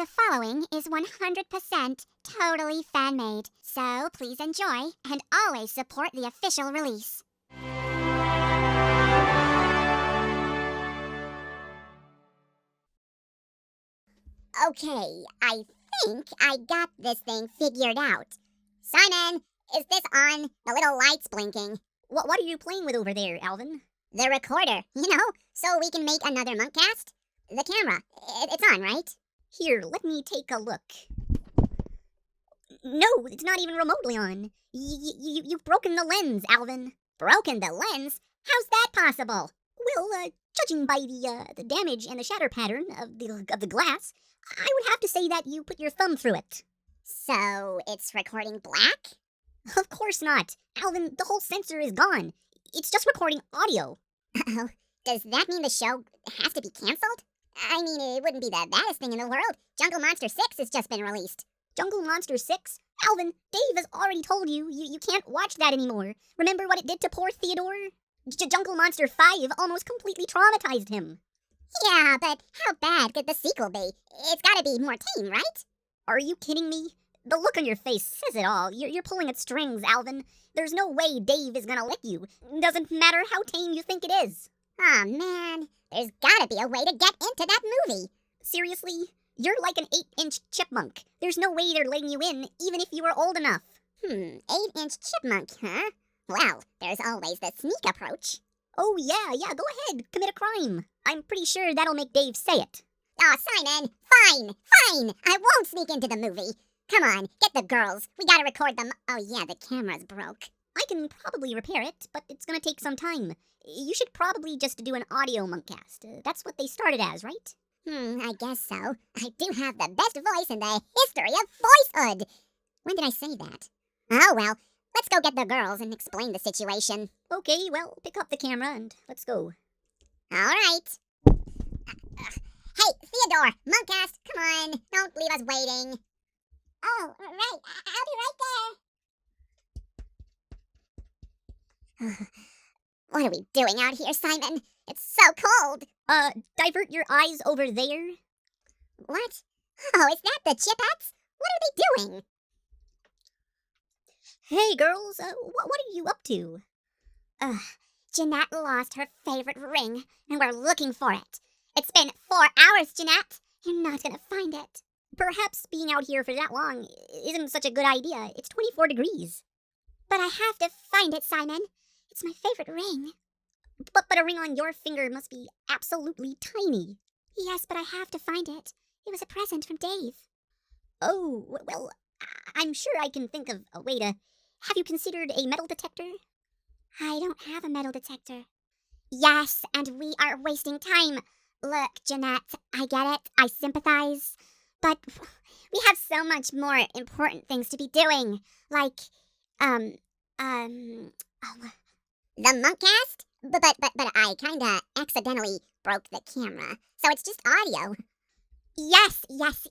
The following is 100% totally fan-made, so please enjoy and always support the official release. Okay, I think I got this thing figured out. Simon, is this on? The little light's blinking. What are you playing with over there, Alvin? The recorder, so we can make another Munkcast. The camera, it's on, right? Here, let me take a look. No, it's not even remotely on. You've broken the lens, Alvin. Broken the lens? How's that possible? Well, judging by the damage and the shatter pattern of the glass, I would have to say that you put your thumb through it. So, it's recording black? Of course not. Alvin, the whole sensor is gone. It's just recording audio. Uh-oh. Does that mean the show has to be cancelled? I mean, it wouldn't be the baddest thing in the world. Jungle Monster 6 has just been released. Jungle Monster 6? Alvin, Dave has already told you can't watch that anymore. Remember what it did to poor Theodore? Jungle Monster 5 almost completely traumatized him. Yeah, but how bad could the sequel be? It's gotta be more tame, right? Are you kidding me? The look on your face says it all. You're pulling at strings, Alvin. There's no way Dave is gonna let you. Doesn't matter how tame you think it is. Aw, man. There's gotta be a way to get into that movie. Seriously? You're like an 8-inch chipmunk. There's no way they're letting you in, even if you were old enough. 8-inch chipmunk, huh? Well, there's always the sneak approach. Oh, yeah, go ahead. Commit a crime. I'm pretty sure that'll make Dave say it. Aw, Simon, fine. I won't sneak into the movie. Come on, get the girls. We gotta record them. Oh, yeah, the camera's broke. I can probably repair it, but it's gonna take some time. You should probably just do an audio Munkcast. That's what they started as, right? I guess so. I do have the best voice in the history of voicehood. When did I say that? Oh, well, let's go get the girls and explain the situation. Okay, well, pick up the camera and let's go. All right. Hey, Theodore, Munkcast, come on. Don't leave us waiting. Oh, right. I'll be right there. What are we doing out here, Simon? It's so cold. Divert your eyes over there. What? Oh, is that the Chipettes? What are they doing? Hey, girls, what are you up to? Jeanette lost her favorite ring, and we're looking for it. It's been 4 hours, Jeanette. You're not gonna find it. Perhaps being out here for that long isn't such a good idea. It's 24 degrees. But I have to find it, Simon. It's my favorite ring. But a ring on your finger must be absolutely tiny. Yes, but I have to find it. It was a present from Dave. Oh, well, I'm sure I can think of a way to... Have you considered a metal detector? I don't have a metal detector. Yes, and we are wasting time. Look, Jeanette, I get it. I sympathize. But we have so much more important things to be doing. Like, the Munkcast? But I kinda accidentally broke the camera, so it's just audio. Yes. That's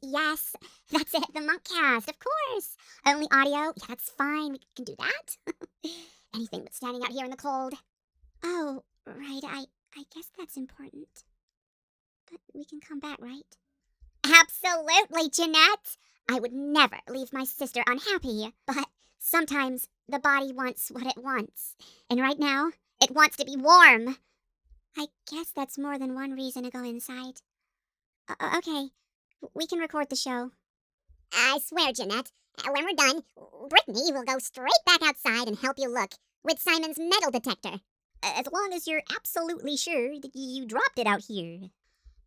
it, the Munkcast, of course. Only audio? Yeah, that's fine. We can do that. Anything but standing out here in the cold. Oh, right. I guess that's important. But we can come back, right? Absolutely, Jeanette. I would never leave my sister unhappy, but sometimes the body wants what it wants. And right now, it wants to be warm. I guess that's more than one reason to go inside. Okay, we can record the show. I swear, Jeanette, when we're done, Brittany will go straight back outside and help you look with Simon's metal detector. As long as you're absolutely sure that you dropped it out here.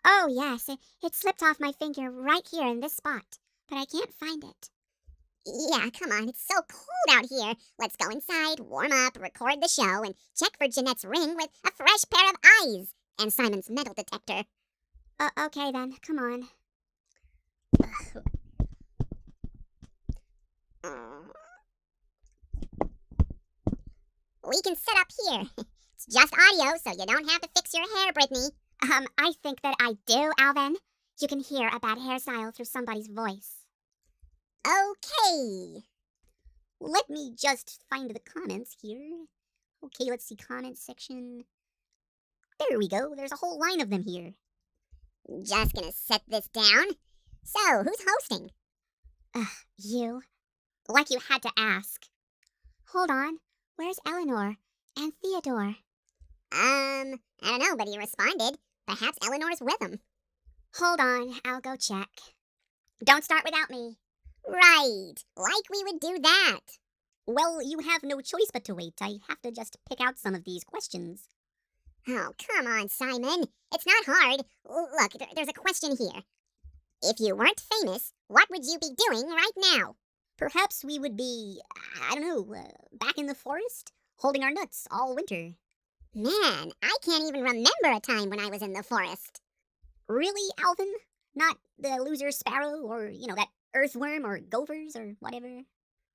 Oh, yes, it slipped off my finger right here in this spot, but I can't find it. Yeah, come on, it's so cold out here. Let's go inside, warm up, record the show, and check for Jeanette's ring with a fresh pair of eyes and Simon's metal detector. Okay then, come on. We can set up here. It's just audio, so you don't have to fix your hair, Brittany. I think that I do, Alvin. You can hear a bad hairstyle through somebody's voice. Okay. Let me just find the comments here. Okay, let's see, comments section. There we go. There's a whole line of them here. Just gonna set this down. So, who's hosting? You. Like you had to ask. Hold on. Where's Eleanor and Theodore? I don't know, but he responded. Perhaps Eleanor's with him. Hold on, I'll go check. Don't start without me. Right, like we would do that. Well, you have no choice but to wait. I have to just pick out some of these questions. Oh, come on, Simon. It's not hard. Look, there's a question here. If you weren't famous, what would you be doing right now? Perhaps we would be, I don't know, back in the forest, holding our nuts all winter. Man, I can't even remember a time when I was in the forest. Really, Alvin? Not the loser sparrow or, that earthworm or gophers or whatever?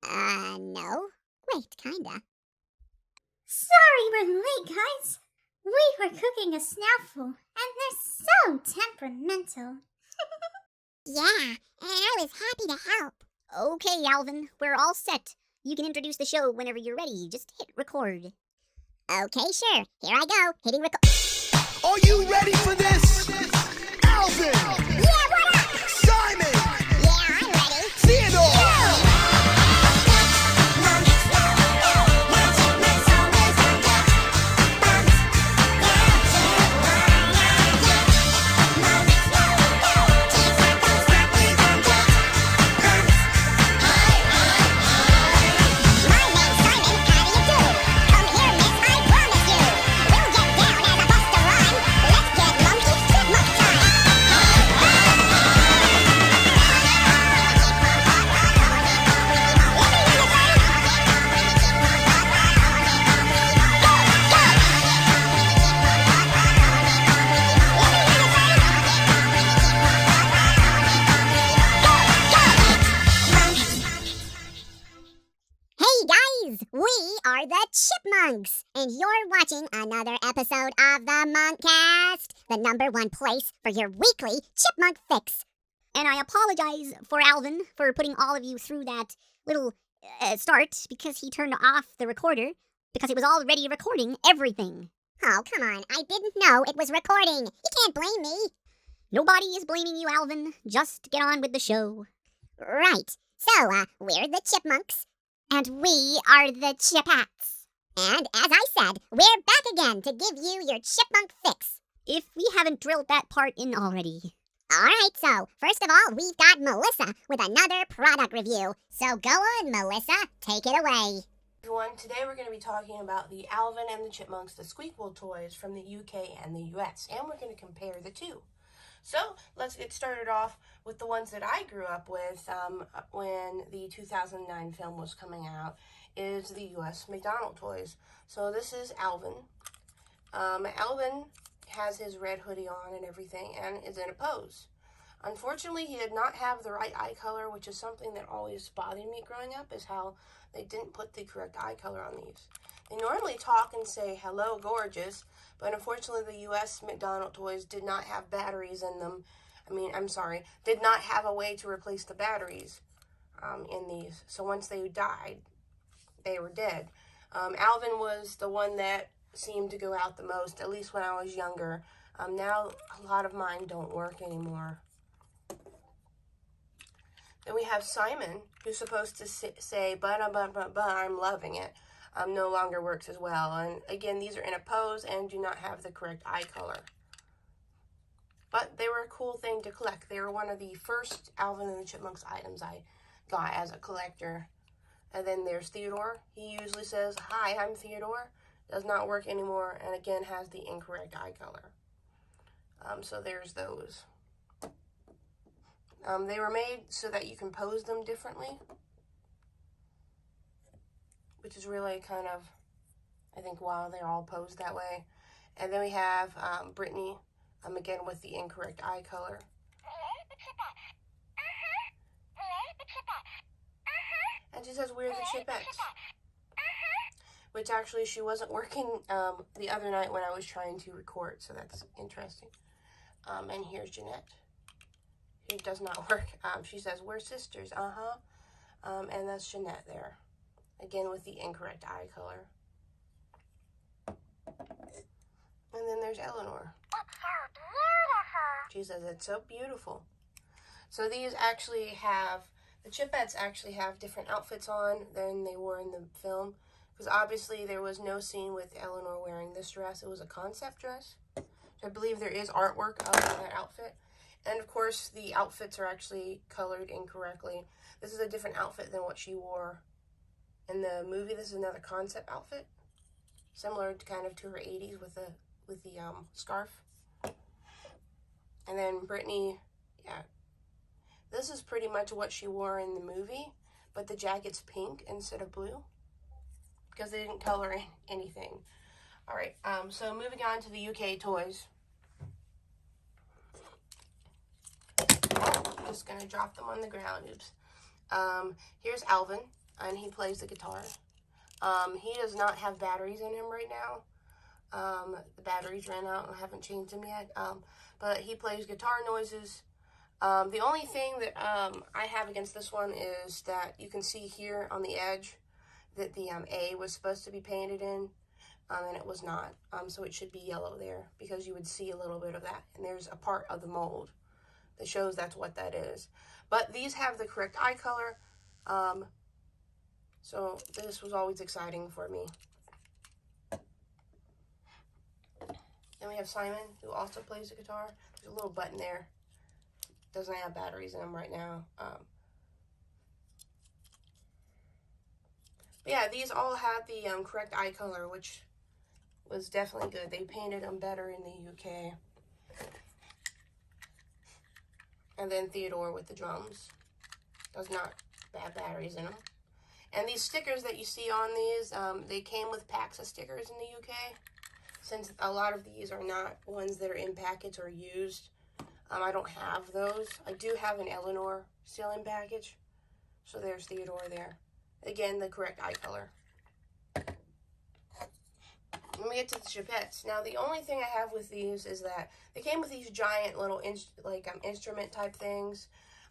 No. Wait, kinda. Sorry we're late, guys. We were cooking a snaffle, and they're so temperamental. Yeah, and I was happy to help. Okay, Alvin, we're all set. You can introduce the show whenever you're ready. Just hit record. Okay, sure. Here I go. Hitting record. Are you ready for this? Alvin! Yeah, what up? Simon! Yeah, I'm ready. Theodore! We are the Chipmunks, and you're watching another episode of the Munkcast, the #1 place for your weekly chipmunk fix. And I apologize for Alvin for putting all of you through that little start because he turned off the recorder because it was already recording everything. Oh, come on, I didn't know it was recording. You can't blame me. Nobody is blaming you, Alvin. Just get on with the show. Right, so, we're the Chipmunks. And we are the Chipettes. And as I said, we're back again to give you your chipmunk fix. If we haven't drilled that part in already. Alright, so, first of all, we've got Melissa with another product review. So go on, Melissa, take it away. Everyone, today we're going to be talking about the Alvin and the Chipmunks, the Squeakquel toys from the UK and the US, and we're going to compare the two. So, let's get started off with the ones that I grew up with when the 2009 film was coming out, is the US McDonald toys. So this is Alvin. Alvin has his red hoodie on and everything and is in a pose. Unfortunately, he did not have the right eye color, which is something that always bothered me growing up, is how they didn't put the correct eye color on these. They normally talk and say, "Hello, gorgeous," but unfortunately the US McDonald toys did not have batteries in them. Did not have a way to replace the batteries in these. So once they died, they were dead. Alvin was the one that seemed to go out the most, at least when I was younger. Now a lot of mine don't work anymore. Then we have Simon, who's supposed to say, but I'm loving it. No longer works as well. And again, these are in a pose and do not have the correct eye color. But they were a cool thing to collect. They were one of the first Alvin and the Chipmunks items I got as a collector. And then there's Theodore. He usually says, "Hi, I'm Theodore." Does not work anymore, and again has the incorrect eye color. So there's those. They were made so that you can pose them differently, which is really kind of, I think, why they're all posed that way. And then we have Brittany, again with the incorrect eye color. And she says, "We're the Chipettes." Which actually she wasn't working the other night when I was trying to record, so that's interesting. And here's Jeanette, who does not work. She says, "We're sisters." And that's Jeanette there. Again with the incorrect eye color. And then there's Eleanor. It's so beautiful. She says, "It's so beautiful." So these actually have, the Chipettes actually have different outfits on than they were in the film. Because obviously there was no scene with Eleanor wearing this dress. It was a concept dress. So I believe there is artwork of that outfit. And of course the outfits are actually colored incorrectly. This is a different outfit than what she wore in the movie. This is another concept outfit. Similar to kind of to her 80s with the scarf. And then Brittany, yeah. This is pretty much what she wore in the movie, but the jacket's pink instead of blue because they didn't color anything. All right, so moving on to the UK toys. Just gonna drop them on the ground. Oops. Here's Alvin, and he plays the guitar. He does not have batteries in him right now. The batteries ran out. I haven't changed them yet. But he plays guitar noises. The only thing that I have against this one is that you can see here on the edge that the A was supposed to be painted in, and it was not. So it should be yellow there because you would see a little bit of that. And there's a part of the mold that shows that's what that is. But these have the correct eye color. So this was always exciting for me. Then we have Simon, who also plays the guitar. There's a little button there. Doesn't have batteries in them right now. But yeah, these all had the correct eye color, which was definitely good. They painted them better in the UK. And then Theodore with the drums. Does not have batteries in them. And these stickers that you see on these, they came with packs of stickers in the UK. Since a lot of these are not ones that are in package or used, I don't have those. I do have an Eleanor still in package. So there's Theodore there. Again, the correct eye color. When we get to the Chipettes, now the only thing I have with these is that they came with these giant little instrument type things.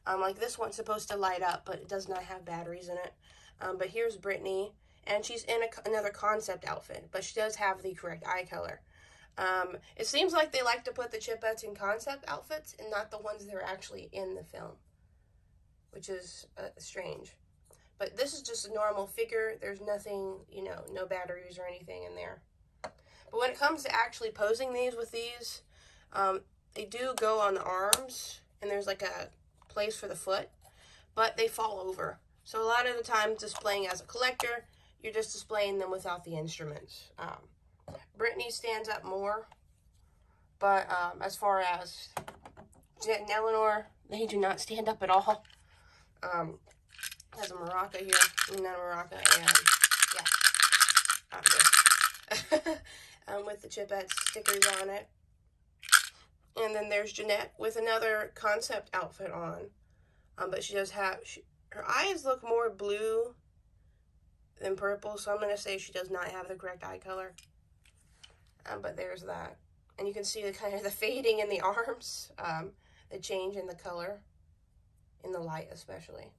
Like this one's supposed to light up, but it does not have batteries in it. But here's Brittany, and she's in another concept outfit, but she does have the correct eye color. It seems like they like to put the Chipettes in concept outfits and not the ones that are actually in the film, which is strange. But this is just a normal figure. There's nothing, you know, no batteries or anything in there. But when it comes to actually posing these with these, they do go on the arms, and there's like a place for the foot, but they fall over. So a lot of the time, displaying as a collector, you're just displaying them without the instruments. Brittany stands up more, but as far as Jet and Eleanor, they do not stand up at all. Has a maraca here, not a maraca, and yeah, with the Chipettes stickers on it. And then there's Jeanette with another concept outfit on, but she does have, her eyes look more blue than purple, so I'm going to say she does not have the correct eye color. But there's that. And you can see the kind of the fading in the arms, the change in the color, in the light especially.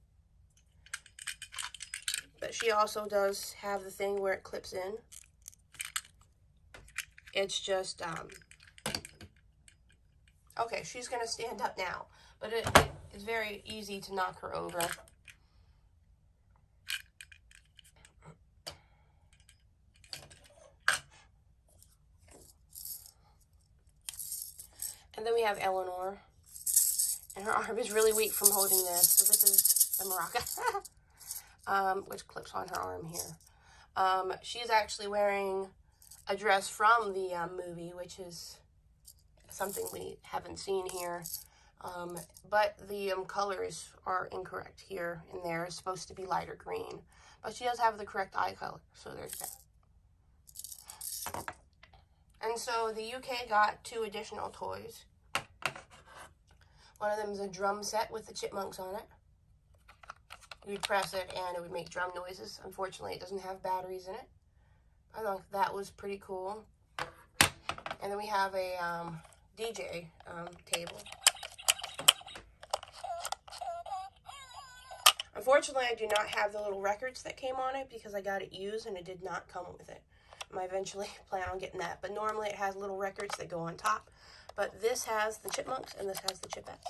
But she also does have the thing where it clips in. It's just, okay, she's going to stand up now. But it is very easy to knock her over. And then we have Eleanor. And her arm is really weak from holding this. So this is the maraca, which clips on her arm here. She's actually wearing a dress from the movie, which is something we haven't seen here. But the colors are incorrect here and there. It's supposed to be lighter green. But she does have the correct eye color. So there's that. And so the UK got 2 additional toys. One of them is a drum set with the Chipmunks on it. You'd press it and it would make drum noises. Unfortunately, it doesn't have batteries in it. I thought that was pretty cool. And then we have a DJ table. Unfortunately, I do not have the little records that came on it because I got it used and it did not come with it. I might eventually plan on getting that, but normally it has little records that go on top. But this has the Chipmunks and this has the Chipettes.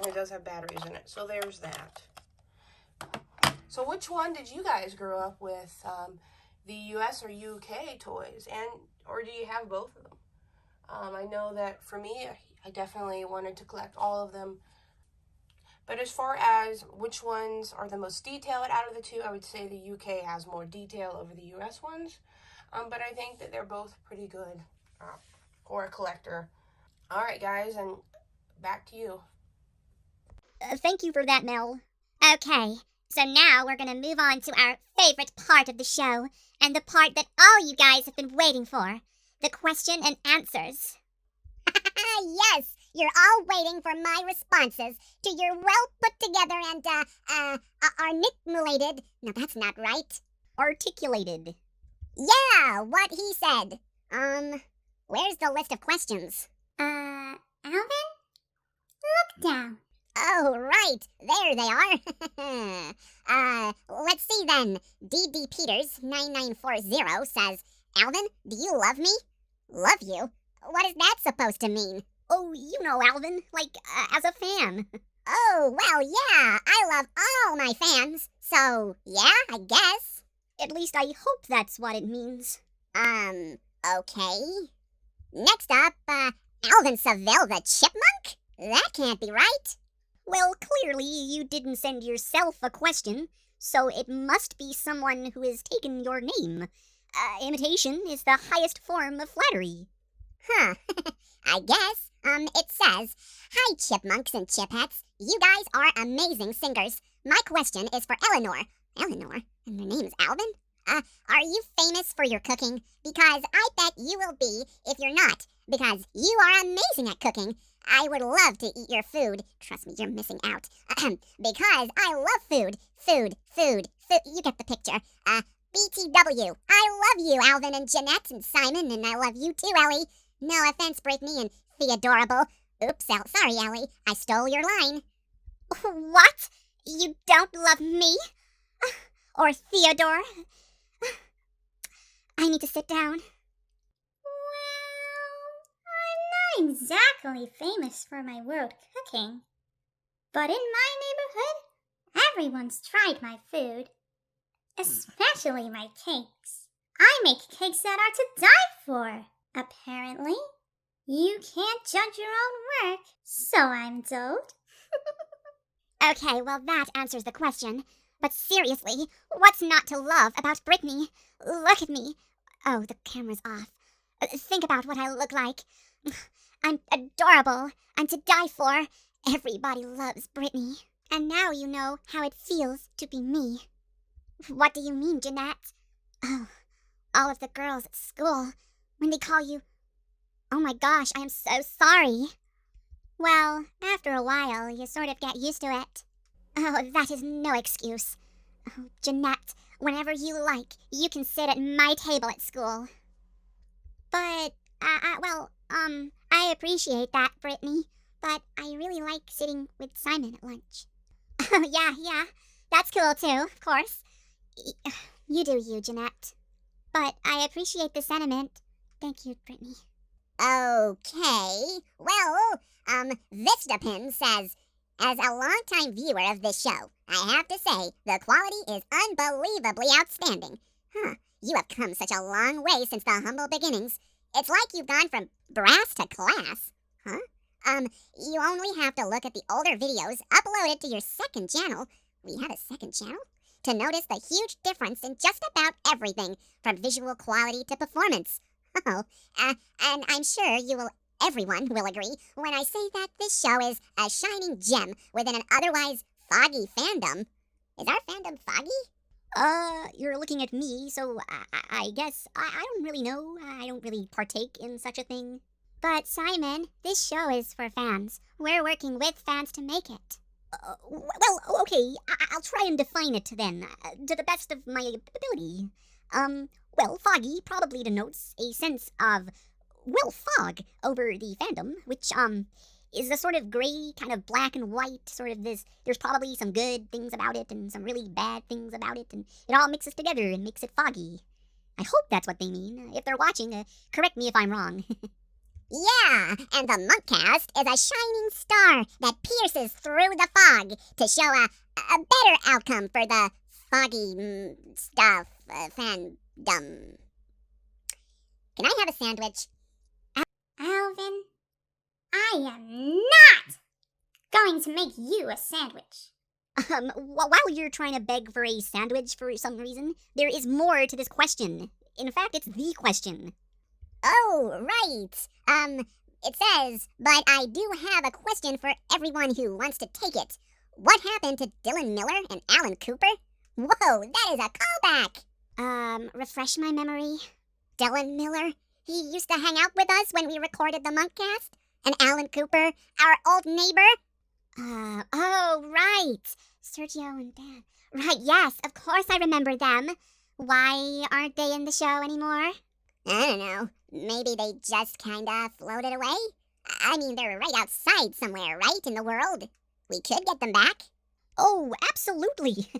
And it does have batteries in it. So there's that. So which one did you guys grow up with? The US or UK toys? Or do you have both of them? I know that for me, I definitely wanted to collect all of them. But as far as which ones are the most detailed out of the two, I would say the UK has more detail over the US ones. But I think that they're both pretty good for a collector. All right, guys, and back to you. Thank you for that, Mel. Okay, so now we're gonna move on to our favorite part of the show, and the part that all you guys have been waiting for, the question and answers. Yes, you're all waiting for my responses to your well put together and, articulated, no, that's not right. Articulated. Yeah, what he said. Where's the list of questions? Alvin? Look down. Oh, right, there they are. Let's see then. DD Peters 9940 says, Alvin, do you love me? Love you? What is that supposed to mean? Oh, you know, Alvin, like, as a fan. Oh, well, yeah, I love all my fans. So, yeah, I guess. At least I hope that's what it means. Okay. Next up, Alvin Seville the Chipmunk? That can't be right. Well, clearly you didn't send yourself a question, so it must be someone who has taken your name. Imitation is the highest form of flattery. Huh. I guess. It says, Hi, Chipmunks and Chipettes. You guys are amazing singers. My question is for Eleanor. Eleanor? And her name's Alvin? Are you famous for your cooking? Because I bet you will be if you're not. Because you are amazing at cooking. I would love to eat your food. Trust me, you're missing out. Because I love food. Food. You get the picture. BTW. I love you, Alvin and Jeanette and Simon, and I love you too, Ellie. No offense, Brittany and Theodorable. Oops, sorry, Ellie. I stole your line. What? You don't love me? Or Theodore? I need to sit down. Well, I'm not exactly famous for my world cooking. But in my neighborhood, everyone's tried my food. Especially my cakes. I make cakes that are to die for. Apparently, you can't judge your own work, so I'm told. Okay, well that answers the question. But seriously, what's not to love about Brittany? Look at me. Oh, the camera's off. Think about what I look like. I'm adorable. I'm to die for. Everybody loves Brittany. And now you know how it feels to be me. What do you mean, Jeanette? Oh, all of the girls at school, when they call you... Oh my gosh, I am so sorry. Well, after a while, you sort of get used to it. Oh, that is no excuse. Oh, Jeanette, whenever you like, you can sit at my table at school. But, I appreciate that, Brittany, but I really like sitting with Simon at lunch. Oh, yeah, that's cool too, of course. You do you, Jeanette. But I appreciate the sentiment. Thank you, Brittany. Okay, well, Vistapin says, as a longtime viewer of this show, I have to say, the quality is unbelievably outstanding. You have come such a long way since the humble beginnings. It's like you've gone from brass to class. You only have to look at the older videos uploaded to your second channel. We have a second channel? To notice the huge difference in just about everything, from visual quality to performance. And I'm sure everyone will agree when I say that this show is a shining gem within an otherwise foggy fandom. Is our fandom foggy? You're looking at me, so I guess I don't really know. I don't really partake in such a thing. But Simon, this show is for fans. We're working with fans to make it. Well, okay, I'll try and define it then, to the best of my ability. Well, foggy probably denotes a sense of, fog over the fandom, which, is a sort of gray, kind of black and white, sort of there's probably some good things about it and some really bad things about it, and it all mixes together and makes it foggy. I hope that's what they mean. If they're watching, correct me if I'm wrong. Yeah, and the Munkcast is a shining star that pierces through the fog to show a better outcome for the foggy stuff fandom. Can I have a sandwich? Alvin, I am not going to make you a sandwich. While you're trying to beg for a sandwich for some reason, there is more to this question. In fact, it's the question. Oh, right. It says, but I do have a question for everyone who wants to take it. What happened to Dylan Miller and Alan Cooper? Whoa, that is a callback. Refresh my memory. Dylan Miller? He used to hang out with us when we recorded the Munkcast? And Alan Cooper, our old neighbor? Oh, right. Sergio and Dan. Right, yes, of course I remember them. Why aren't they in the show anymore? I don't know. Maybe they just kinda floated away? I mean, they're right outside somewhere, right, in the world? We could get them back. Oh, absolutely.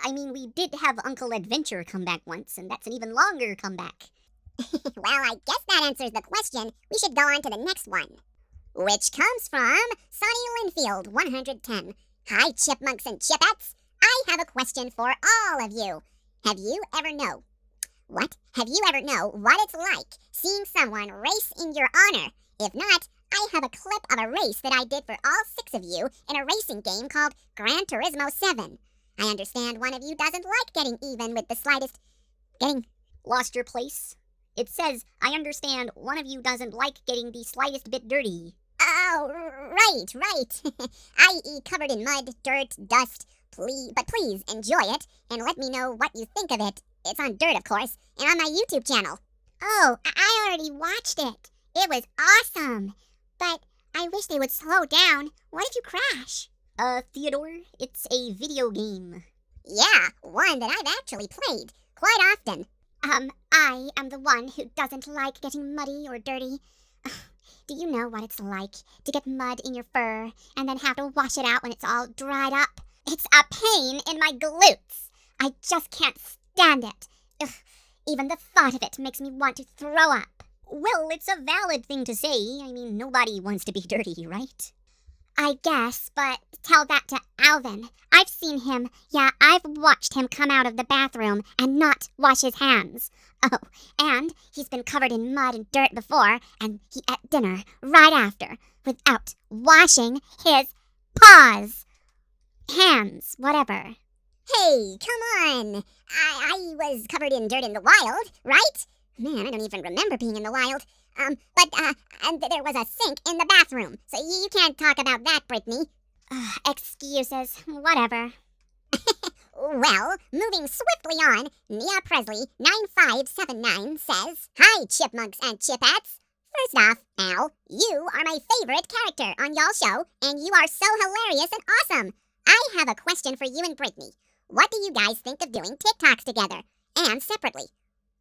I mean, we did have Uncle Adventure come back once, and that's an even longer comeback. Well, I guess that answers the question. We should go on to the next one, which comes from Sonny Linfield, 110. Hi, Chipmunks and Chipettes. I have a question for all of you. Have you ever know what it's like seeing someone race in your honor? If not, I have a clip of a race that I did for all 6 of you in a racing game called Gran Turismo 7. I understand one of you doesn't like getting even with the slightest... Lost your place? It says, I understand one of you doesn't like getting the slightest bit dirty. Oh, right. I.e. covered in mud, dirt, dust. But please enjoy it and let me know what you think of it. It's on Dirt, of course, and on my YouTube channel. Oh, I already watched it. It was awesome. But I wish they would slow down. What if you crash? Theodore, it's a video game. Yeah, one that I've actually played quite often. I am the one who doesn't like getting muddy or dirty. Do you know what it's like to get mud in your fur and then have to wash it out when it's all dried up? It's a pain in my glutes. I just can't stand it. Ugh, even the thought of it makes me want to throw up. Well, it's a valid thing to say. I mean, nobody wants to be dirty, right? I guess, but tell that to Alvin. I've seen him. Yeah, I've watched him come out of the bathroom and not wash his hands. Oh, and he's been covered in mud and dirt before, and he ate dinner right after without washing his paws. Hands, whatever. Hey, come on. I was covered in dirt in the wild, right? Man, I don't even remember being in the wild. And there was a sink in the bathroom, so you can't talk about that, Brittany. Excuses, whatever. Well, moving swiftly on, Nia Presley 9579 says, Hi, Chipmunks and Chipettes. First off, Al, you are my favorite character on y'all show, and you are so hilarious and awesome. I have a question for you and Brittany. What do you guys think of doing TikToks together, and separately?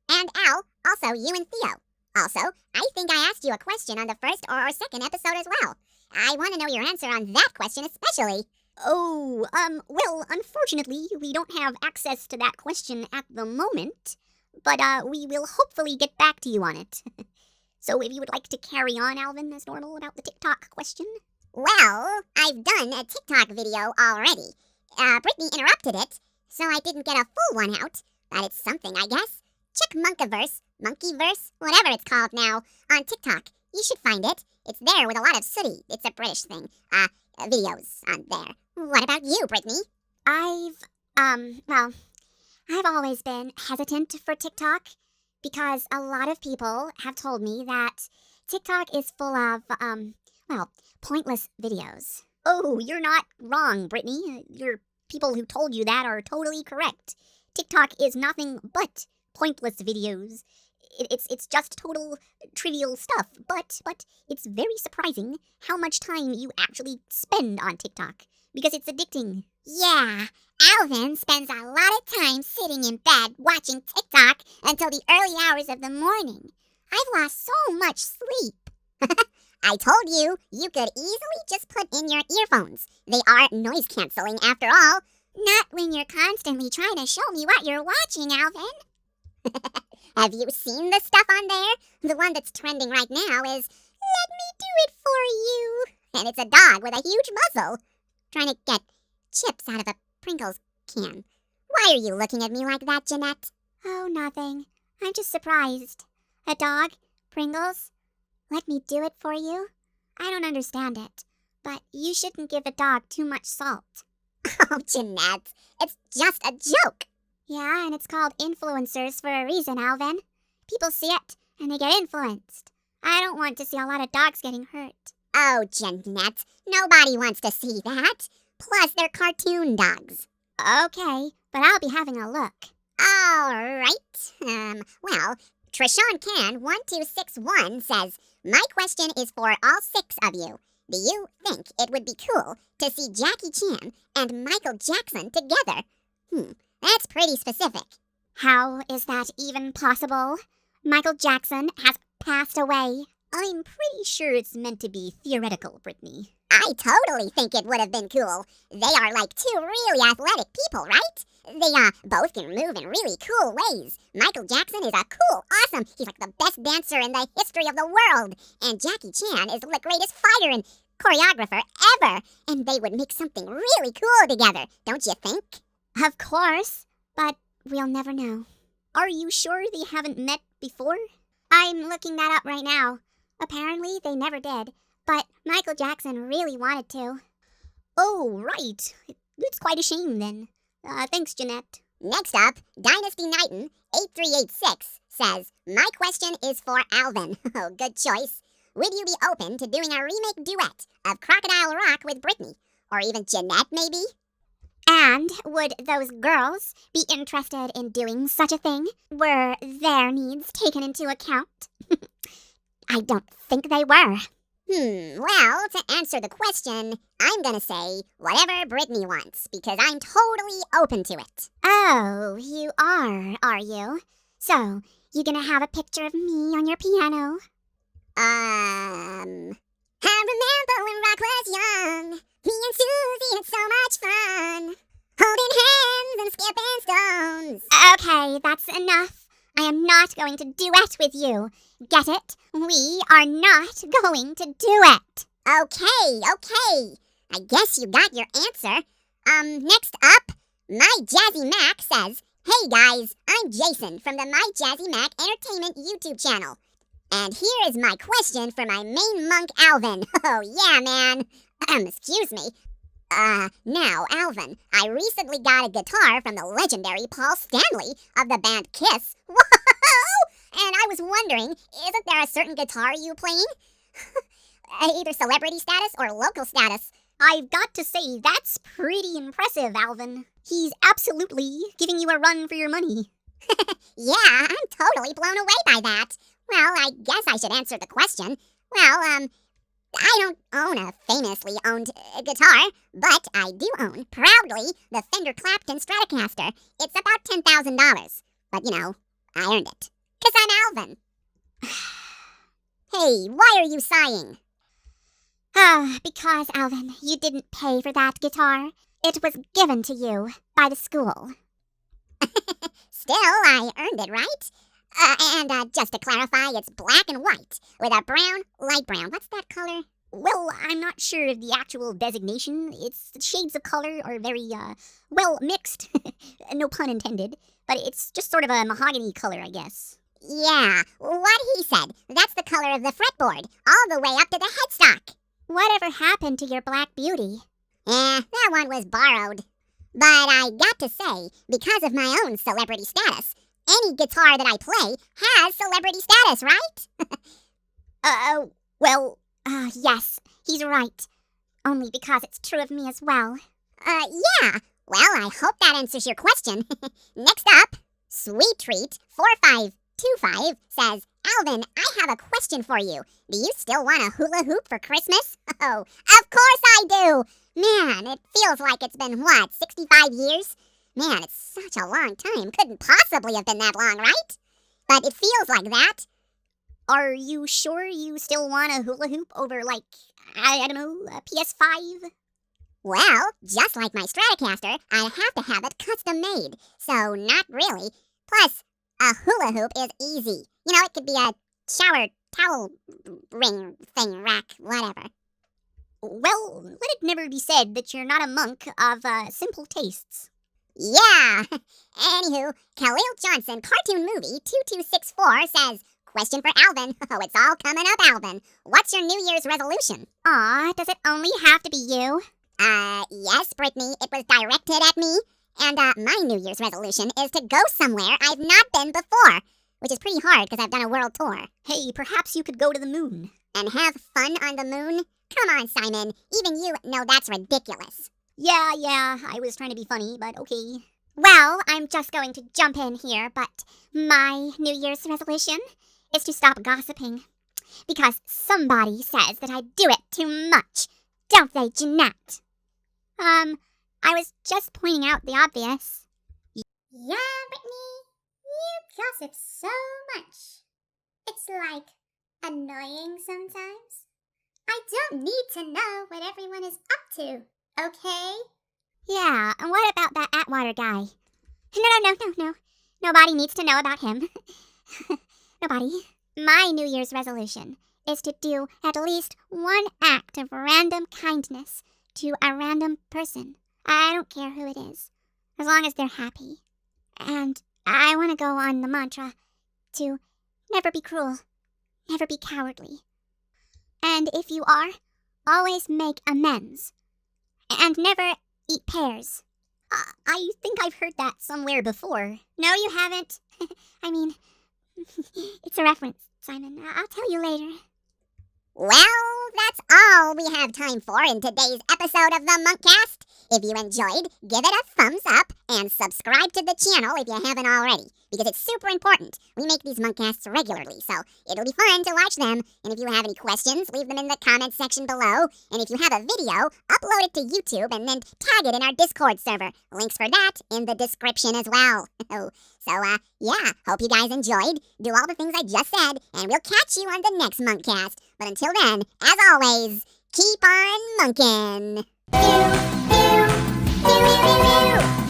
And Al, also you and Theo. Also, I think I asked you a question on the first or second episode as well. I want to know your answer on that question especially. Oh, well, unfortunately, we don't have access to that question at the moment, but, we will hopefully get back to you on it. So if you would like to carry on, Alvin, as normal about the TikTok question? Well, I've done a TikTok video already. Brittany interrupted it, so I didn't get a full one out, but it's something, I guess. Check Munkiverse, whatever it's called now, on TikTok. You should find it. It's there with a lot of sooty. It's a British thing. Videos on there. What about you, Brittany? I've always been hesitant for TikTok because a lot of people have told me that TikTok is full of, pointless videos. Oh, you're not wrong, Brittany. Your people who told you that are totally correct. TikTok is nothing but pointless videos. It's just total trivial stuff, but it's very surprising how much time you actually spend on TikTok, because it's addicting. Yeah, Alvin spends a lot of time sitting in bed watching TikTok until the early hours of the morning. I've lost so much sleep. I told you, you could easily just put in your earphones. They are noise canceling after all. Not when you're constantly trying to show me what you're watching, Alvin. Have you seen the stuff on there? The one that's trending right now is Let me do it for you. And it's a dog with a huge muzzle, trying to get chips out of a Pringles can. Why are you looking at me like that, Jeanette? Oh, nothing. I'm just surprised. A dog? Pringles? Let me do it for you? I don't understand it, but you shouldn't give a dog too much salt. Oh, Jeanette, it's just a joke. Yeah, and it's called influencers for a reason, Alvin. People see it, and they get influenced. I don't want to see a lot of dogs getting hurt. Oh, Jeanette, nobody wants to see that. Plus, they're cartoon dogs. Okay, but I'll be having a look. All right. Well, Trishawn Can 1261 says, my question is for all 6 of you. Do you think it would be cool to see Jackie Chan and Michael Jackson together? That's pretty specific. How is that even possible? Michael Jackson has passed away. I'm pretty sure it's meant to be theoretical, Brittany. I totally think it would have been cool. They are like 2 really athletic people, right? They both can move in really cool ways. Michael Jackson is a cool, awesome, he's like the best dancer in the history of the world. And Jackie Chan is the greatest fighter and choreographer ever. And they would make something really cool together, don't you think? Of course, but we'll never know. Are you sure they haven't met before? I'm looking that up right now. Apparently they never did, but Michael Jackson really wanted to. Oh, right. It's quite a shame then. Thanks, Jeanette. Next up, Dynasty Knighton 8386 says, my question is for Alvin. Oh, good choice. Would you be open to doing a remake duet of Crocodile Rock with Britney? Or even Jeanette, maybe? And would those girls be interested in doing such a thing? Were their needs taken into account? I don't think they were. Well, to answer the question, I'm gonna say whatever Britney wants, because I'm totally open to it. Oh, you are you? So, you gonna have a picture of me on your piano? I remember when Rock was young, me and Susie had so much fun, holding hands and skipping stones. Okay, that's enough. I am not going to duet with you. Get it? We are not going to do it. Okay. I guess you got your answer. Next up, My Jazzy Mac says, hey guys, I'm Jason from the My Jazzy Mac Entertainment YouTube channel. And here is my question for my main monk, Alvin. Oh yeah, man. Excuse me. Now, Alvin, I recently got a guitar from the legendary Paul Stanley of the band Kiss. Whoa! And I was wondering, isn't there a certain guitar you playing? Either celebrity status or local status. I've got to say, that's pretty impressive, Alvin. He's absolutely giving you a run for your money. Yeah, I'm totally blown away by that. Well, I guess I should answer the question. Well, I don't own a famously owned guitar, but I do own, proudly, the Fender Clapton Stratocaster. It's about $10,000. But, I earned it. 'Cause I'm Alvin. Hey, why are you sighing? Because, Alvin, you didn't pay for that guitar. It was given to you by the school. Still, I earned it, right? And just to clarify, it's black and white, with a brown, light brown. What's that color? Well, I'm not sure of the actual designation. Its shades of color are very, mixed. No pun intended. But it's just sort of a mahogany color, I guess. Yeah, what he said. That's the color of the fretboard, all the way up to the headstock. Whatever happened to your Black Beauty? That one was borrowed. But I got to say, because of my own celebrity status, any guitar that I play has celebrity status, right? Yes, he's right. Only because it's true of me as well. Yeah. Well, I hope that answers your question. Next up, Sweet Treat 4525 says, Alvin, I have a question for you. Do you still want a hula hoop for Christmas? Oh, of course I do. Man, it feels like it's been, 65 years? Man, it's such a long time. Couldn't possibly have been that long, right? But it feels like that. Are you sure you still want a hula hoop over, I don't know, a PS5? Well, just like my Stratocaster, I have to have it custom made. So, not really. Plus, a hula hoop is easy. It could be a shower towel ring thing, rack, whatever. Well, let it never be said that you're not a monk of simple tastes. Yeah! Anywho, Khalil Johnson Cartoon Movie 2264 says, question for Alvin. Oh, it's all coming up, Alvin. What's your New Year's resolution? Aw, does it only have to be you? Yes, Brittany. It was directed at me. And, my New Year's resolution is to go somewhere I've not been before. Which is pretty hard because I've done a world tour. Hey, perhaps you could go to the moon. And have fun on the moon? Come on, Simon. Even you know that's ridiculous. Yeah, I was trying to be funny, but okay. Well, I'm just going to jump in here, but my New Year's resolution is to stop gossiping. Because somebody says that I do it too much. Don't they, Jeanette? I was just pointing out the obvious. Yeah, Brittany, you gossip so much. It's like annoying sometimes. I don't need to know what everyone is up to, okay? Yeah, and what about that Atwater guy? No. Nobody needs to know about him. Nobody. My New Year's resolution is to do at least one act of random kindness to a random person. I don't care who it is, as long as they're happy. And I want to go on the mantra to never be cruel, never be cowardly. And if you are, always make amends. And never eat pears. I think I've heard that somewhere before. No, you haven't. I mean, it's a reference, Simon. I'll tell you later. Well, that's all we have time for in today's episode of the Munkcast. If you enjoyed, give it a thumbs up and subscribe to the channel if you haven't already, because it's super important. We make these Munkcasts regularly, so it'll be fun to watch them. And if you have any questions, leave them in the comments section below. And if you have a video, upload it to YouTube and then tag it in our Discord server. Links for that in the description as well. Yeah, hope you guys enjoyed. Do all the things I just said, and we'll catch you on the next Munkcast. But until then, as always, keep on munkin'. Pew, pew, pew, pew, pew, pew.